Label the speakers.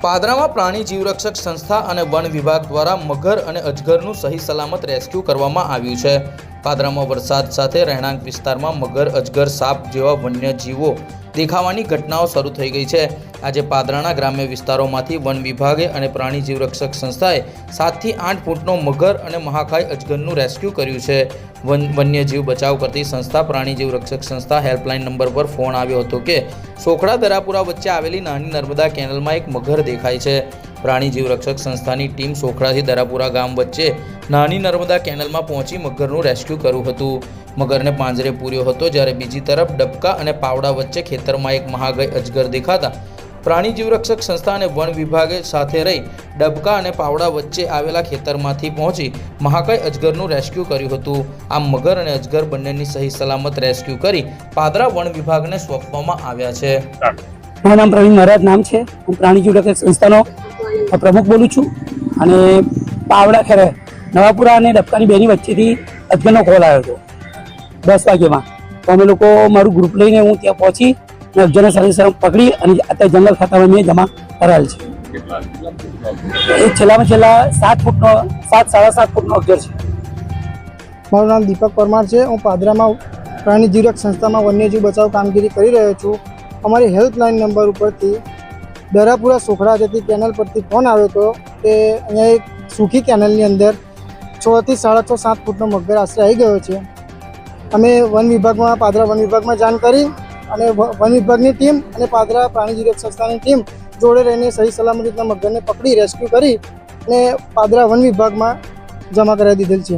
Speaker 1: પાદરામાં પ્રાણી જીવરક્ષક સંસ્થા અને વન વિભાગ દ્વારા મગર અને અજગરનું સહી સલામત રેસ્ક્યુ કરવામાં આવ્યું છે। પાદરામાં વરસાદ સાથે રહેણાંક વિસ્તારમાં મગર, અજગર, સાપ જેવા વન્ય જીવો દેખાવાની ઘટનાઓ શરૂ થઈ ગઈ છે। આજે પાદરાના ગ્રામ્ય વિસ્તારોમાંથી વન વિભાગે અને પ્રાણી જીવરક્ષક સંસ્થાએ 7 થી 8 ફૂટનો મગર અને મહાકાય અજગરનું રેસ્ક્યુ કર્યું છે। વન્યજીવ બચાવ કરતી સંસ્થા પ્રાણી જીવરક્ષક સંસ્થા હેલ્પલાઇન નંબર પર ફોન આવ્યો હતો કે સોખડા દરાપુરા વચ્ચે આવેલી નાની નર્મદા કેનલમાં એક મગર દેખાય છે। પ્રાણી જીવરક્ષક સંસ્થાની ટીમ સોખડાથી દરાપુરા ગામ વચ્ચે નાની નર્મદા કેનલમાં પહોંચી મગરનું રેસ્ક્યુ કર્યું હતું। મગરને પાંજરે પૂર્યો હતો, જ્યારે બીજી તરફ ડબકા અને પાવડા વચ્ચે ખેતરમાં એક મહાકાય અજગર દેખાતા પ્રાણી જીવરક્ષક સંસ્થા અને વન વિભાગે સાથે રહી ડબકા અને પાવડા વચ્ચે આવેલા ખેતરમાંથી પહોંચી મહાકાય અજગરનું રેસ્ક્યુ કર્યું હતું। આમ મગર અને અજગર બંનેની સહી સલામત રેસ્ક્યુ કરી પાદરા વન વિભાગને સોંપવામાં આવ્યા છે।
Speaker 2: મારું નામ પ્રવીણ મહારાજ નામ છે। હું પ્રાણી જીવરક્ષક સંસ્થાનો પ્રમુખ બોલું છું અને પાવડા ખેરે નવાપુરા અને ડબકાની બેની વચ્ચેથી અજગરનો કોલ આવ્યો હતો 10 વાગ્યામાં। તો અમે લોકો મારું ગ્રુપ લઈને હું ત્યાં પહોંચી અને અજગરને સહી સલામત પકડી અને અત્યારે જંગલ ખાતામાં મેં જમા કરાયેલ છે। એ છેલ્લામાં છેલ્લા 7 ફૂટનો 7-7.5 ફૂટનો અજગર છે।
Speaker 3: મારું નામ દીપક પરમાર છે। હું પાદરામાં પ્રાણી જીવરક્ષક સંસ્થામાં વન્યજીવ બચાવ કામગીરી કરી રહ્યો છું। અમારી હેલ્પલાઇન નંબર ઉપરથી દરાપુરા સોખડા જતી કેનલ પરથી ફોન આવ્યો હતો કે અહીંયા એક સૂકી કેનલની અંદર 6 થી 6.5-7 ફૂટનો મગર આશરે આવી ગયો છે। અમે વન વિભાગમાં પાદરા વન વિભાગમાં જાણ કરી અને વન વિભાગની ટીમ અને પાદરા પ્રાણી જીવરક્ષક સંસ્થાની ટીમ જોડે રહીને સહી સલામત રીતના મગરને પકડી રેસ્ક્યુ કરી અને પાદરા વન વિભાગમાં જમા કરાવી દીધેલ છે।